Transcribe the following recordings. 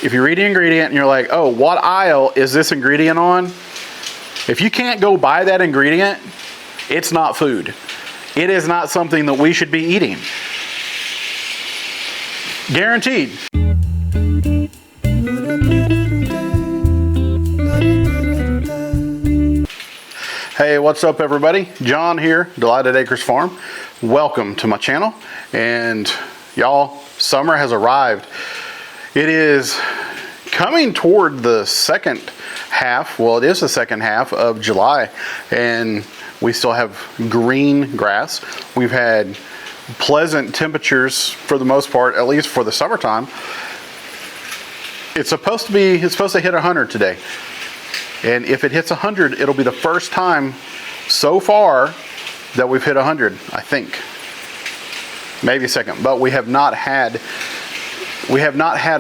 If you read the ingredient and you're like, oh, what aisle is this ingredient on? If you can't go buy that ingredient, it's not food. It is not something that we should be eating. Guaranteed. Hey, what's up everybody? John here, Delighted Acres Farm. Welcome to my channel. And y'all, summer has arrived. It is coming toward the second half. Well, it is the second half of July, and we still have green grass. We've had pleasant temperatures for the most part, at least for the summertime. It's supposed to hit 100 today. And if it hits 100, it'll be the first time so far that we've hit 100, I think. Maybe second, but we have not had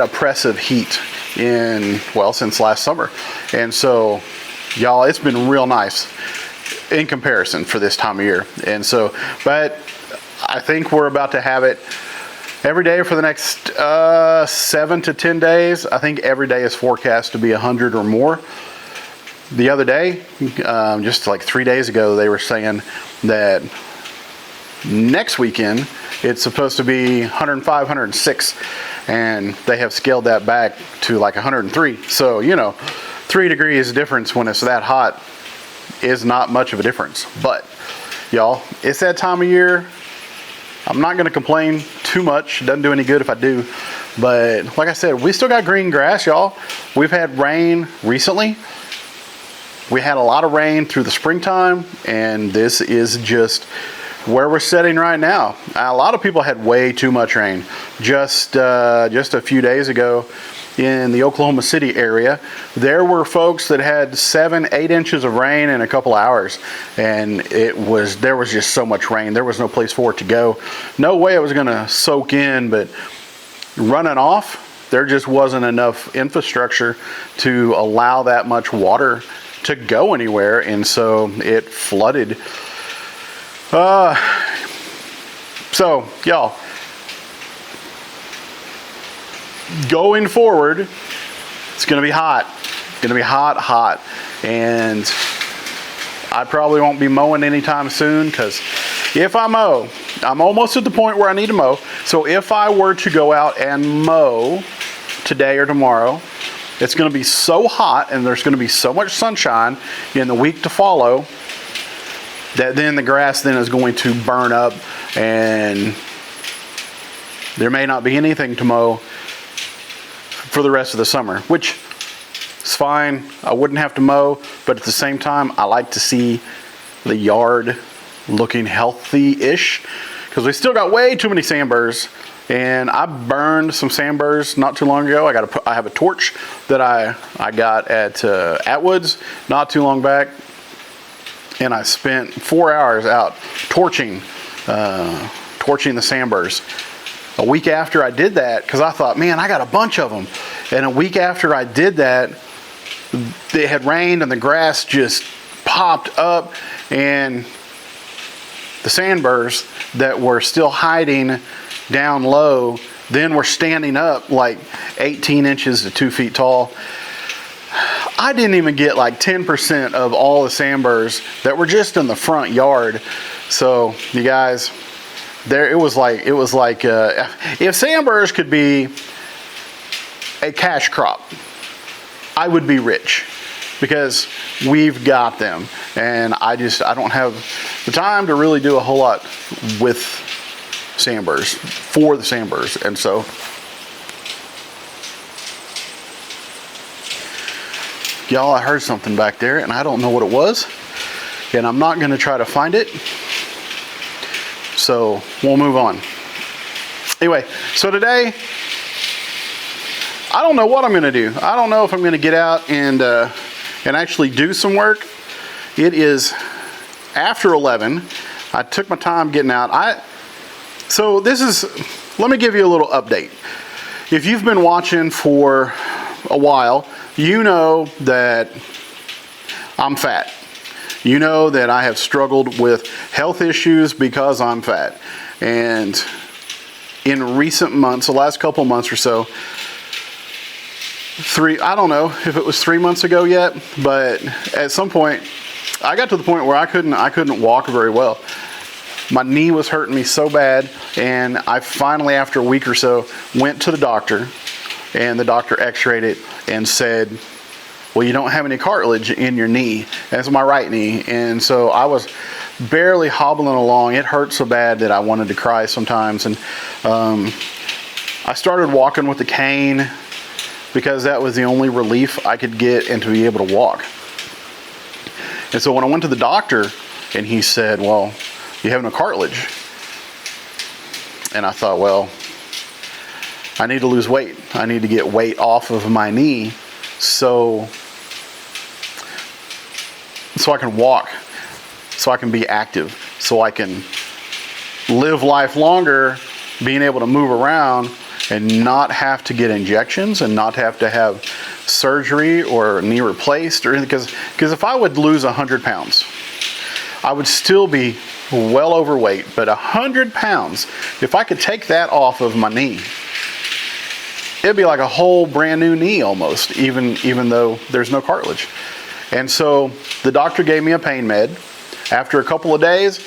oppressive heat since last summer. And so, y'all, it's been real nice in comparison for this time of year. And so, but I think we're about to have it every day for the next 7 to 10 days. I think every day is forecast to be 100 or more. The other day, just like 3 days ago, they were saying that next weekend it's supposed to be 105, 106, and they have scaled that back to like 103. So, 3 degrees difference when it's that hot is not much of a difference. But y'all, it's that time of year. I'm not going to complain too much. It doesn't do any good if I do. But like I said, we still got green grass, y'all. We've had rain recently. We had a lot of rain through the springtime, and this is just where we're sitting right now. A lot of people had way too much rain. Just a few days ago in the Oklahoma City area, there were folks that had 7-8 inches of rain in a couple hours, and there was just so much rain. There was no place for it to go. No way it was going to soak in, but running off, there just wasn't enough infrastructure to allow that much water to go anywhere, and so it flooded. So y'all, going forward, it's gonna be hot. It's gonna be hot, and I probably won't be mowing anytime soon, because if I mow, I'm almost at the point where I need to mow. So if I were to go out and mow today or tomorrow, it's going to be so hot and there's going to be so much sunshine in the week to follow that then the grass then is going to burn up, and there may not be anything to mow for the rest of the summer, which is fine. I wouldn't have to mow, but at the same time, I like to see the yard looking healthy-ish, because we still got way too many sandburrs. And I burned some sandburrs not too long ago. I have a torch that I got at Atwoods not too long back, and I spent 4 hours out torching the sandburrs. A week after I did that, because I thought, man, I got a bunch of them. And a week after I did that, it had rained and the grass just popped up, and the sandburrs that were still hiding down low then were standing up like 18 inches to 2 feet tall. I didn't even get like 10% of all the sandburrs that were just in the front yard. So you guys, it was like if sandburrs could be a cash crop, I would be rich, because we've got them, and I don't have the time to really do a whole lot with sandburrs, for the sandburrs. And so y'all, I heard something back there and I don't know what it was, and I'm not going to try to find it, so we'll move on. Anyway, so today I don't know what I'm going to do. I don't know if I'm going to get out and actually do some work. It is after 11. I took my time getting out. Let me give you a little update. If you've been watching for a while, you know that I'm fat. You know that I have struggled with health issues because I'm fat. And in recent months, the last couple months or so, I don't know if it was 3 months ago yet, but at some point, I got to the point where I couldn't walk very well. My knee was hurting me so bad, and I finally, after a week or so, went to the doctor, and the doctor x-rayed it and said, well, you don't have any cartilage in your knee. That's my right knee. And so I was barely hobbling along. It hurt so bad that I wanted to cry sometimes. And I started walking with a cane because that was the only relief I could get and to be able to walk. And so when I went to the doctor, and he said, well, you have no cartilage. And I thought, well, I need to lose weight. I need to get weight off of my knee so I can walk, so I can be active, so I can live life longer, being able to move around and not have to get injections and not have to have surgery or knee replaced or anything. Because if I would lose 100 pounds, I would still be well overweight. But 100 pounds, if I could take that off of my knee, it'd be like a whole brand new knee almost, even though there's no cartilage. And so the doctor gave me a pain med. After a couple of days,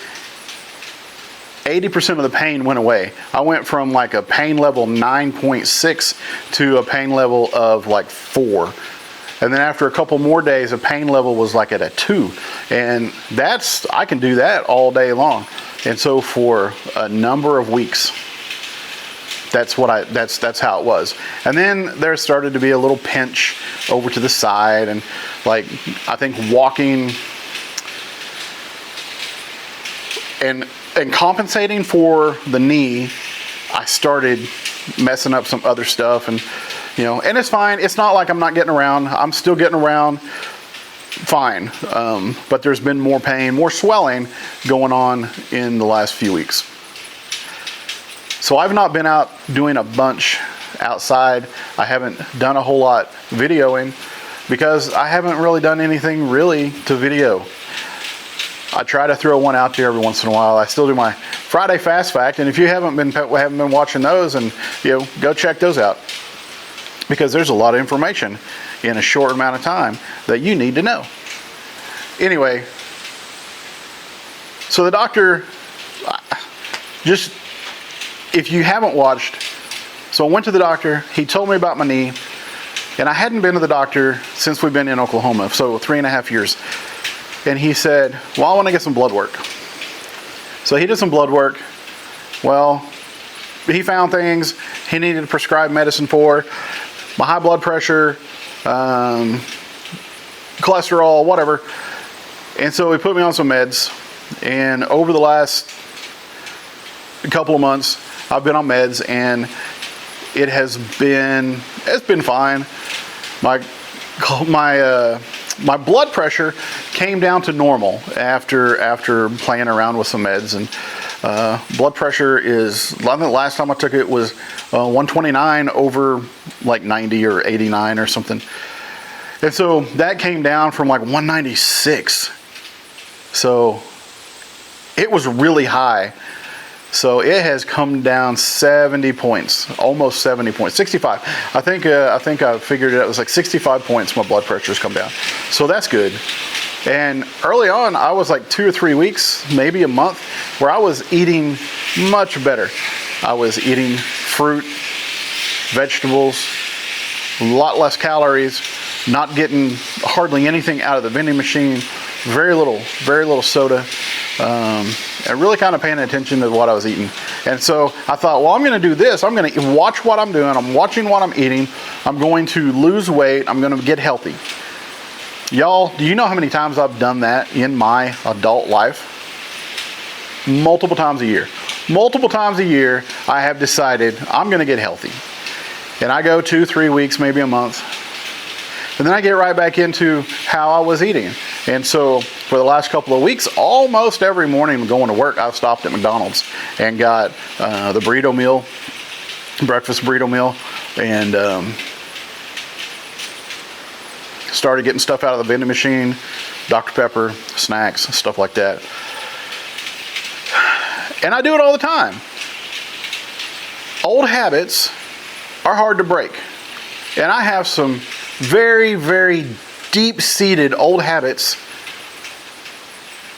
80% of the pain went away. I went from like a pain level 9.6 to a pain level of like 4. And then after a couple more days, the pain level was like at a 2. And I can do that all day long. And so for a number of weeks, that's how it was. And then there started to be a little pinch over to the side, and like I think walking and compensating for the knee, I started messing up some other stuff, and and it's fine. It's not like I'm not getting around. I'm still getting around fine. But there's been more pain, more swelling going on in the last few weeks. So I've not been out doing a bunch outside. I haven't done a whole lot videoing because I haven't really done anything really to video. I try to throw one out there every once in a while. I still do my Friday Fast Fact, and if you haven't been watching those, and go check those out, because there's a lot of information in a short amount of time that you need to know. Anyway, so the doctor, if you haven't watched, so I went to the doctor, he told me about my knee, and I hadn't been to the doctor since we've been in Oklahoma, so 3.5 years. And he said, well, I want to get some blood work. So he did some blood work. Well, he found things he needed to prescribe medicine for, my high blood pressure, cholesterol, whatever. And so he put me on some meds, and over the last couple of months, I've been on meds, and it's been fine. My blood pressure came down to normal after playing around with some meds, and blood pressure is, I think the last time I took it was 129 over like 90 or 89 or something. And so that came down from like 196. So it was really high. So it has come down 70 points, almost 70 points, 65. I think I figured it was like 65 points my blood pressure's come down. So that's good. And early on, I was like 2 or 3 weeks, maybe a month, where I was eating much better. I was eating fruit, vegetables, a lot less calories, not getting hardly anything out of the vending machine, very little soda. And really kind of paying attention to what I was eating. And so I thought, well, I'm going to do this. I'm going to watch what I'm doing. I'm watching what I'm eating. I'm going to lose weight. I'm going to get healthy. Y'all, do you know how many times I've done that in my adult life? Multiple times a year. Multiple times a year, I have decided I'm going to get healthy. And I go 2-3 weeks, maybe a month. And then I get right back into how I was eating. And so for the last couple of weeks, almost every morning going to work, I've stopped at McDonald's and got the burrito meal, breakfast burrito meal, and started getting stuff out of the vending machine, Dr. Pepper, snacks, stuff like that. And I do it all the time. Old habits are hard to break. And I have some very, very deep-seated old habits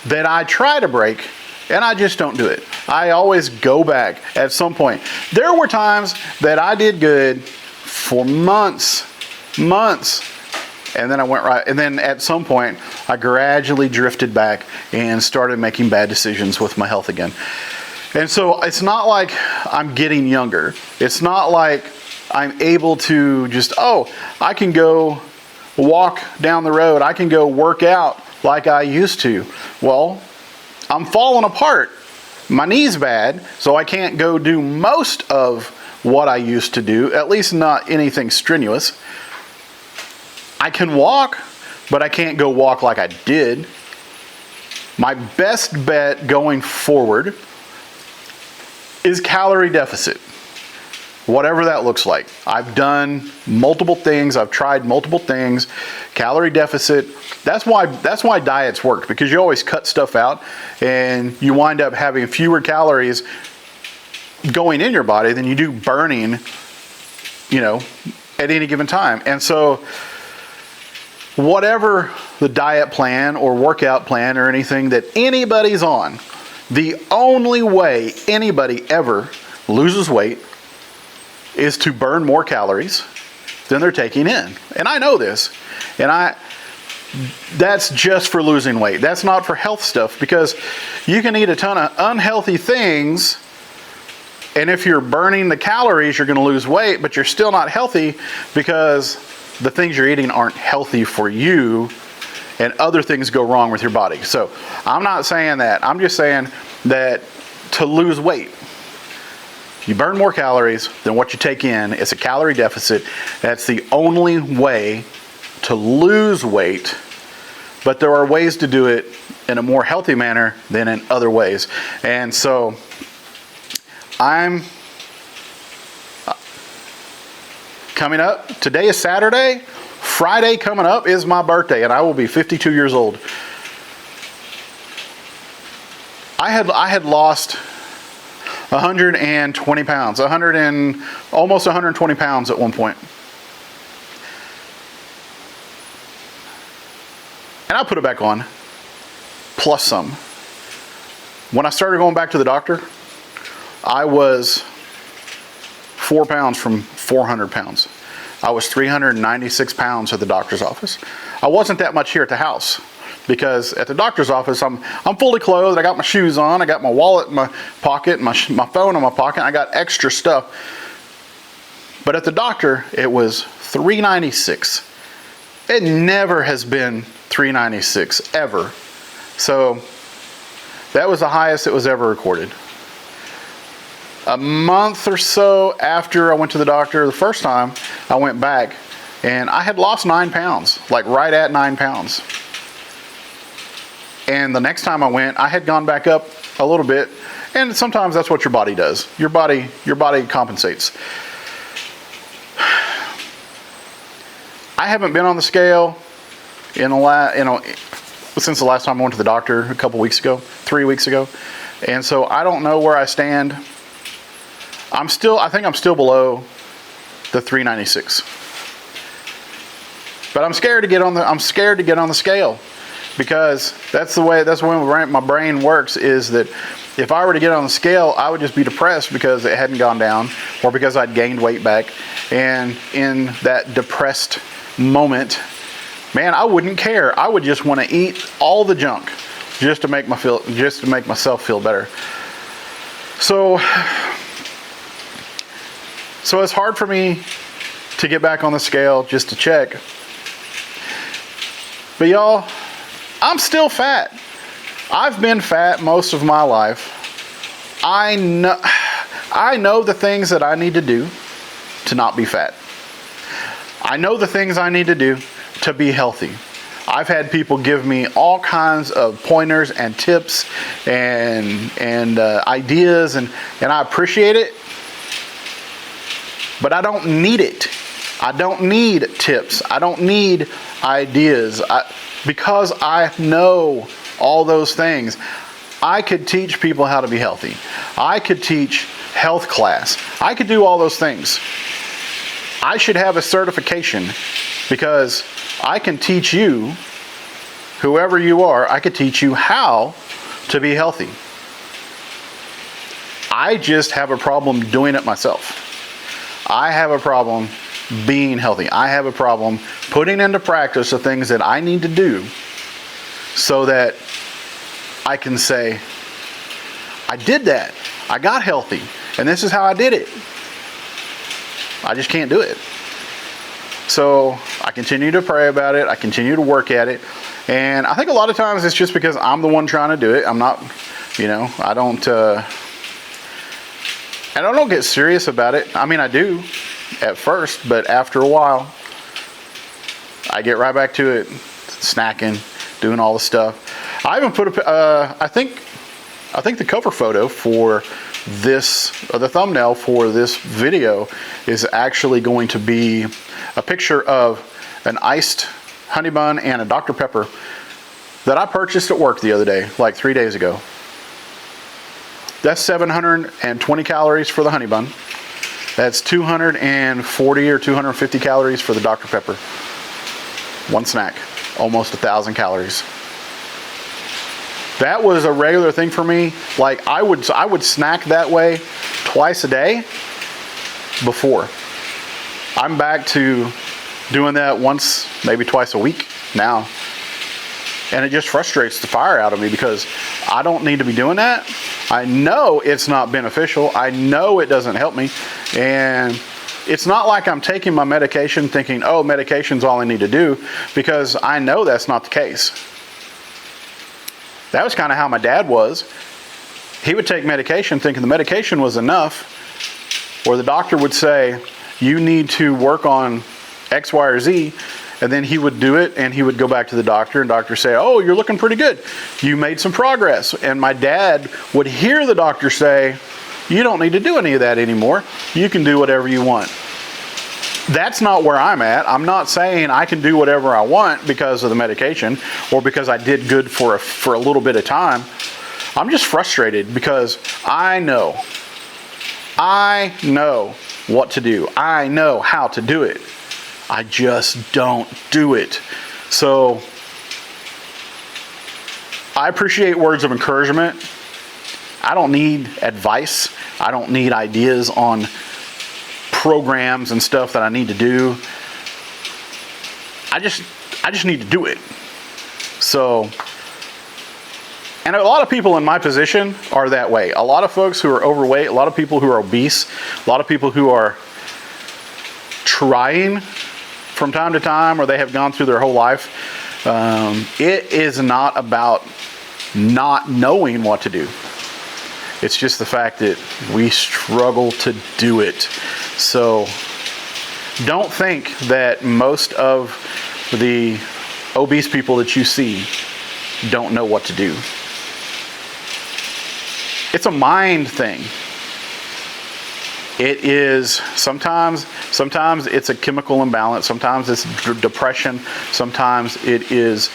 that I try to break, and I just don't do it. I always go back at some point. There were times that I did good for months, and then I went right, and then at some point, I gradually drifted back and started making bad decisions with my health again. And so it's not like I'm getting younger. It's not like I'm able to just, I can go walk down the road. I can go work out like I used to. Well, I'm falling apart. My knee's bad, so I can't go do most of what I used to do, at least not anything strenuous. I can walk, but I can't go walk like I did. My best bet going forward is calorie deficit, whatever that looks like. I've done multiple things. I've tried multiple things. Calorie deficit. That's why diets work, because you always cut stuff out and you wind up having fewer calories going in your body than you do burning, at any given time. And so whatever the diet plan or workout plan or anything that anybody's on, the only way anybody ever loses weight is to burn more calories than they're taking in. And I know this. And that's just for losing weight. That's not for health stuff, because you can eat a ton of unhealthy things, and if you're burning the calories, you're going to lose weight, but you're still not healthy because the things you're eating aren't healthy for you, and other things go wrong with your body. So I'm not saying that. I'm just saying that to lose weight, you burn more calories than what you take in. It's a calorie deficit. That's the only way to lose weight. But there are ways to do it in a more healthy manner than in other ways. And so I'm coming up. Today is Saturday. Friday coming up is my birthday, and I will be 52 years old. I had lost 120 pounds, almost 120 pounds at one point. And I put it back on, plus some. When I started going back to the doctor, I was 4 pounds from 400 pounds. I was 396 pounds at the doctor's office. I wasn't that much here at the house, because at the doctor's office, I'm fully clothed. I got my shoes on. I got my wallet in my pocket, my phone in my pocket. I got extra stuff. But at the doctor, it was 396. It never has been 396, ever. So that was the highest it was ever recorded. A month or so after I went to the doctor the first time, I went back, and I had lost 9 pounds, like right at 9 pounds. And the next time I went, I had gone back up a little bit, and sometimes that's what your body does. Your body compensates. I haven't been on the scale since the last time I went to the doctor a couple weeks ago, 3 weeks ago. And so I don't know where I stand. I think I'm still below the 396. But I'm scared to get on the scale, because that's the way my brain works, is that if I were to get on the scale, I would just be depressed because it hadn't gone down, or because I'd gained weight back. And in that depressed moment, man, I wouldn't care. I would just want to eat all the junk just to make myself feel better. So it's hard for me to get back on the scale just to check. But y'all, I'm still fat. I've been fat most of my life. I know the things that I need to do to not be fat. I know the things I need to do to be healthy. I've had people give me all kinds of pointers and tips and ideas, and I appreciate it. But I don't need it. I don't need tips. I don't need ideas. Because I know all those things. I could teach people how to be healthy. I could teach health class. I could do all those things. I should have a certification because I can teach you, whoever you are, I could teach you how to be healthy. I just have a problem doing it myself. I have a problem being healthy. I have a problem putting into practice the things that I need to do so that I can say, I did that. I got healthy. And this is how I did it. I just can't do it. So I continue to pray about it. I continue to work at it. And I think a lot of times it's just because I'm the one trying to do it. I'm not, I don't get serious about it. I mean, I do at first, but after a while, I get right back to it, snacking, doing all the stuff. I even put I think the cover photo for this, or the thumbnail for this video, is actually going to be a picture of an iced honey bun and a Dr. Pepper that I purchased at work the other day, like 3 days ago. That's 720 calories for the honey bun. That's 240 or 250 calories for the Dr. Pepper. One snack, almost 1,000 calories. That was a regular thing for me. Like I would snack that way twice a day before. I'm back to doing that once, maybe twice a week now. And it just frustrates the fire out of me because I don't need to be doing that. I know it's not beneficial. I know it doesn't help me. And it's not like I'm taking my medication thinking, oh, medication's all I need to do, because I know that's not the case. That was kind of how my dad was. He would take medication thinking the medication was enough, or the doctor would say, you need to work on X, Y, or Z, and then he would do it, and he would go back to the doctor, and doctor say, oh, you're looking pretty good. You made some progress. And my dad would hear the doctor say, you don't need to do any of that anymore. You can do whatever you want. That's not where I'm at. I'm not saying I can do whatever I want because of the medication or because I did good for a little bit of time. I'm just frustrated because I know what to do. I know how to do it. I just don't do it. So I appreciate words of encouragement. I don't need advice. I don't need ideas on programs and stuff that I need to do. I just need to do it. So, and a lot of people in my position are that way. A lot of folks who are overweight, a lot of people who are obese, a lot of people who are trying from time to time, or they have gone through their whole life. It is not about not knowing what to do. It's just the fact that we struggle to do it. So don't think that most of the obese people that you see don't know what to do. It's a mind thing. It is sometimes it's a chemical imbalance. Sometimes it's depression. Sometimes it is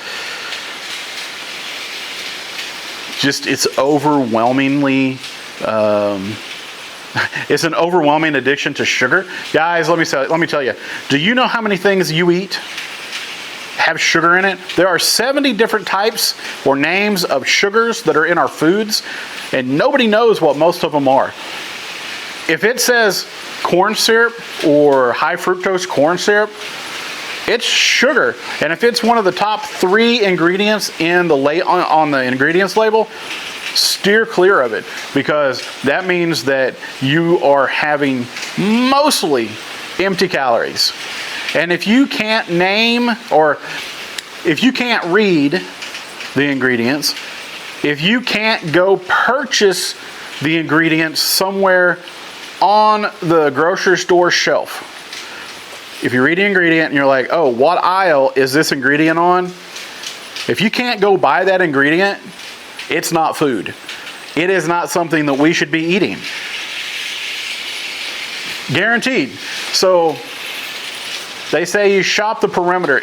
just, it's overwhelmingly, it's an overwhelming addiction to sugar. Guys, let me tell you, do you know how many things you eat have sugar in it? There are 70 different types or names of sugars that are in our foods, and nobody knows what most of them are. If it says corn syrup or high fructose corn syrup, it's sugar. And if it's one of the top 3 ingredients in the on the ingredients label, steer clear of it, because that means that you are having mostly empty calories. And if you can't name, or if you can't read the ingredients, if you can't go purchase the ingredients somewhere on the grocery store shelf, if you read the ingredient and you're like, oh, what aisle is this ingredient on? If you can't go buy that ingredient, it's not food. It is not something that we should be eating. Guaranteed. So they say you shop the perimeter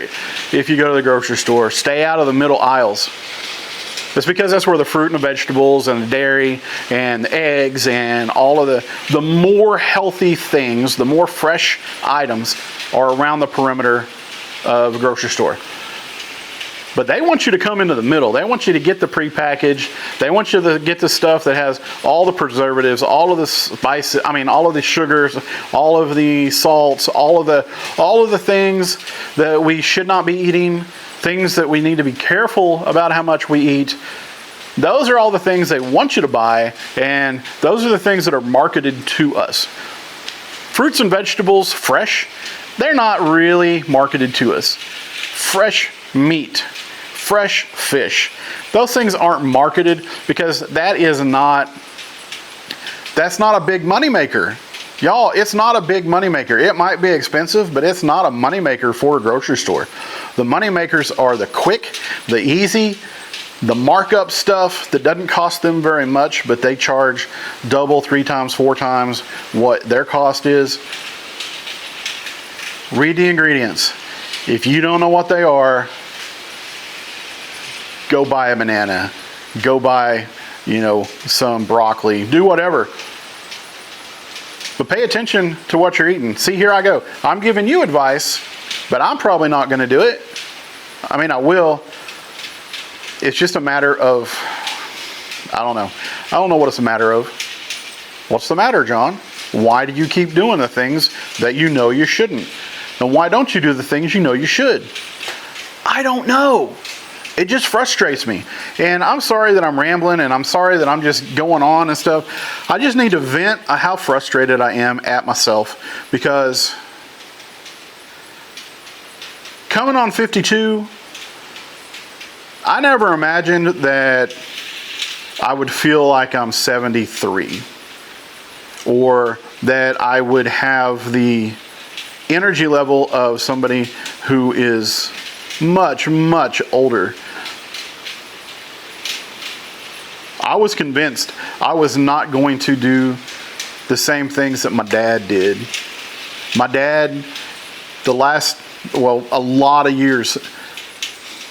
if you go to the grocery store. Stay out of the middle aisles. It's because that's where the fruit and the vegetables and the dairy and the eggs and all of the more healthy things, the more fresh items are around the perimeter of a grocery store. But they want you to come into the middle. They want you to get the prepackaged. They want you to get the stuff that has all the preservatives, all of the spices, all of the sugars, all of the salts, all of the things that we should not be eating, things that we need to be careful about how much we eat. Those are all the things they want you to buy, and those are the things that are marketed to us. Fruits and vegetables, fresh, they're not really marketed to us. Fresh meat, fresh fish, those things aren't marketed because that's not a big money maker. Y'all, it's not a big money maker. It might be expensive, but it's not a money maker for a grocery store. The money makers are the quick, the easy, the markup stuff that doesn't cost them very much, but they charge double, 3 times, 4 times what their cost is. Read the ingredients. If you don't know what they are, go buy a banana. Go buy, some broccoli. Do whatever. But pay attention to what you're eating. See, here I go. I'm giving you advice, but I'm probably not going to do it. I will. It's just a matter of, I don't know. I don't know what it's a matter of. What's the matter, John? Why do you keep doing the things that you know you shouldn't? And why don't you do the things you know you should? I don't know. It just frustrates me. And I'm sorry that I'm rambling, and I'm sorry that I'm just going on and stuff. I just need to vent how frustrated I am at myself, because coming on 52, I never imagined that I would feel like I'm 73, or that I would have the energy level of somebody who is much, much older. I was convinced I was not going to do the same things that my dad did. My dad, a lot of years,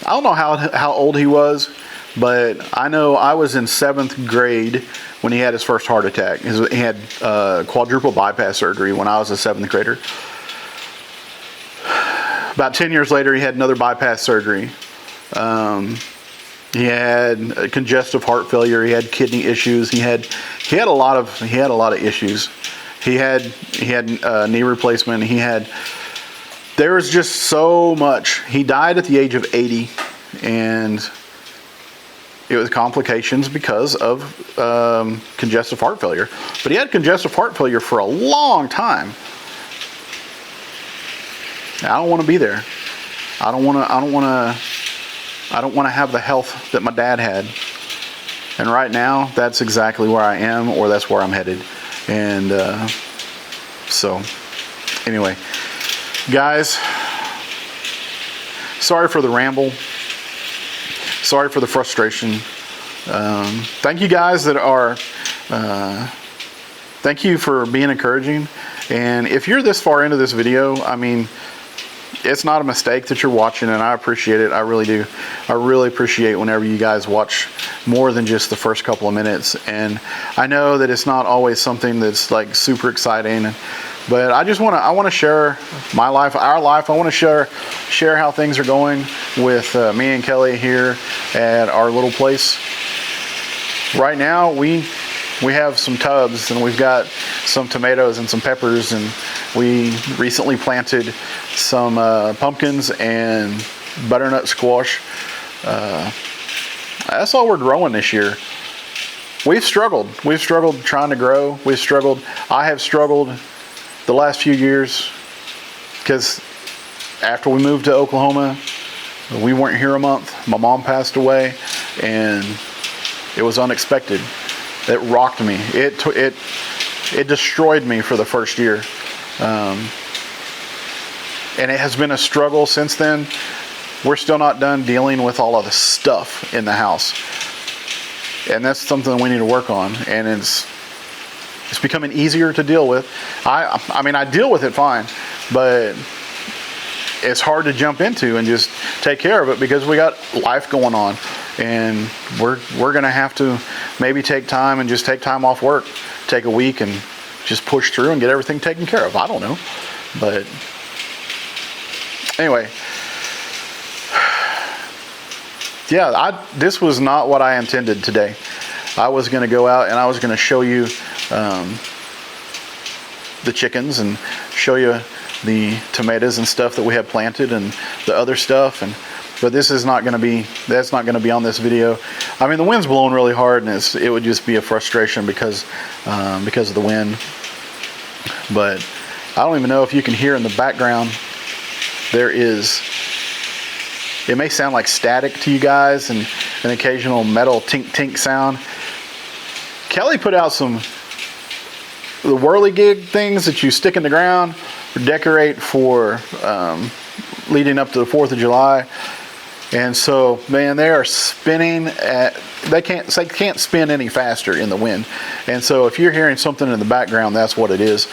I don't know how old he was, but I know I was in 7th grade when he had his first heart attack. He had quadruple bypass surgery when I was a 7th grader. About 10 years later, he had another bypass surgery. He had congestive heart failure. He had kidney issues. He had a lot of issues. He had knee replacement. There was just so much. He died at the age of 80, and it was complications because of congestive heart failure. But he had congestive heart failure for a long time. I don't want to be there. I don't want to have the health that my dad had. And right now, that's exactly where I am, or that's where I'm headed. And so, anyway, guys, sorry for the ramble. Sorry for the frustration. Thank you guys that are. Thank you for being encouraging. And if you're this far into this video, it's not a mistake that you're watching, and I appreciate it. I really do. I really appreciate whenever you guys watch more than just the first couple of minutes. And I know that it's not always something that's like super exciting, but I want to share my life, our life. I want to share how things are going with me and Kelly here at our little place. Right now, we have some tubs, and we've got some tomatoes and some peppers, and we recently planted some pumpkins and butternut squash. That's all we're growing this year. We've struggled trying to grow. I have struggled the last few years, because after we moved to Oklahoma, we weren't here a month. My mom passed away, and it was unexpected. It rocked me. It destroyed me for the first year. And it has been a struggle since then. We're still not done dealing with all of the stuff in the house. And that's something we need to work on. And it's becoming easier to deal with. I deal with it fine, but it's hard to jump into and just take care of it, because we got life going on. and we're gonna have to maybe take time and just take time off work, take a week and just push through and get everything taken care of. I don't know, but anyway, yeah, this was not what I intended today. I was gonna go out and I was gonna show you the chickens and show you the tomatoes and stuff that we have planted and the other stuff, but this is not going to be, that's not going to be on this video. I mean, the wind's blowing really hard and it would just be a frustration because of the wind. But I don't even know if you can hear in the background, there is, it may sound like static to you guys and an occasional metal tink tink sound. Kelly put out the whirligig things that you stick in the ground or decorate for leading up to the 4th of July. And so, man, they are spinning they can't spin any faster in the wind. And so if you're hearing something in the background, that's what it is.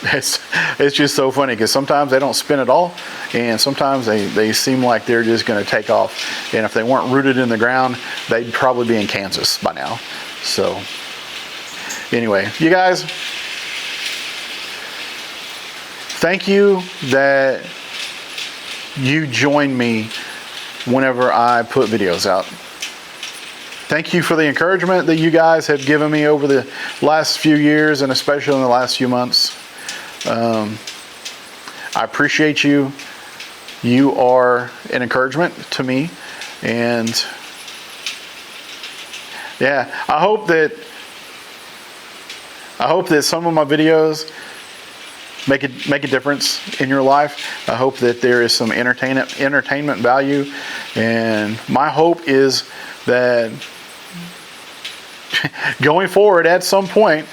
It's just so funny because sometimes they don't spin at all, and sometimes they seem like they're just going to take off. And if they weren't rooted in the ground, they'd probably be in Kansas by now. So anyway, you guys, thank you that you join me whenever I put videos out. Thank you for the encouragement that you guys have given me over the last few years, and especially in the last few months. I appreciate you. You are an encouragement to me, and yeah, I hope that some of my videos make a difference in your life. I hope that there is some entertainment value, and my hope is that going forward at some point,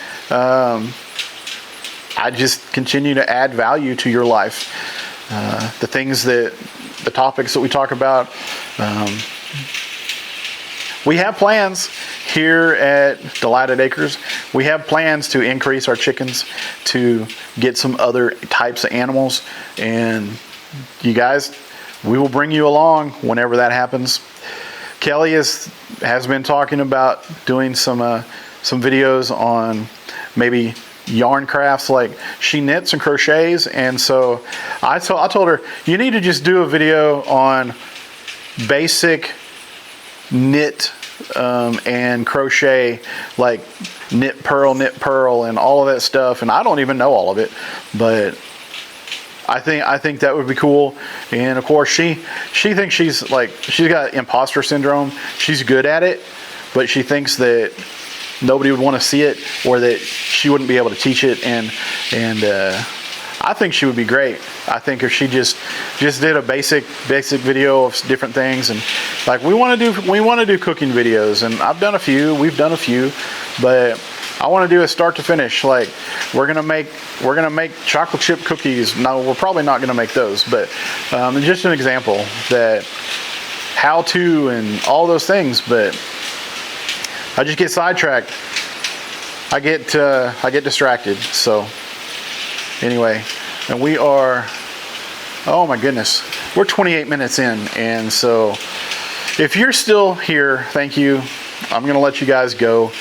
I just continue to add value to your life. The topics that we talk about, we have plans here at Delighted Acres. We have plans to increase our chickens, to get some other types of animals, and you guys, we will bring you along whenever that happens. Kelly has been talking about doing some videos on maybe yarn crafts, like she knits and crochets, and so I told her, you need to just do a video on basic knit and crochet, like knit purl and all of that stuff. And I don't even know all of it, but I think that would be cool. And of course she thinks she's got imposter syndrome. She's good at it, but she thinks that nobody would want to see it, or that she wouldn't be able to teach it. And I think she would be great. I think if she just did a basic video of different things, and like we want to do cooking videos, and we've done a few, but I want to do a start to finish. Like we're gonna make chocolate chip cookies. No, we're probably not gonna make those, but just an example that how to and all those things. But I just get sidetracked. I get distracted. So anyway, and we are, oh my goodness, we're 28 minutes in. And so if you're still here, thank you. I'm going to let you guys go.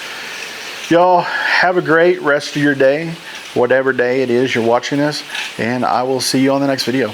Y'all have a great rest of your day, whatever day it is you're watching this, and I will see you on the next video.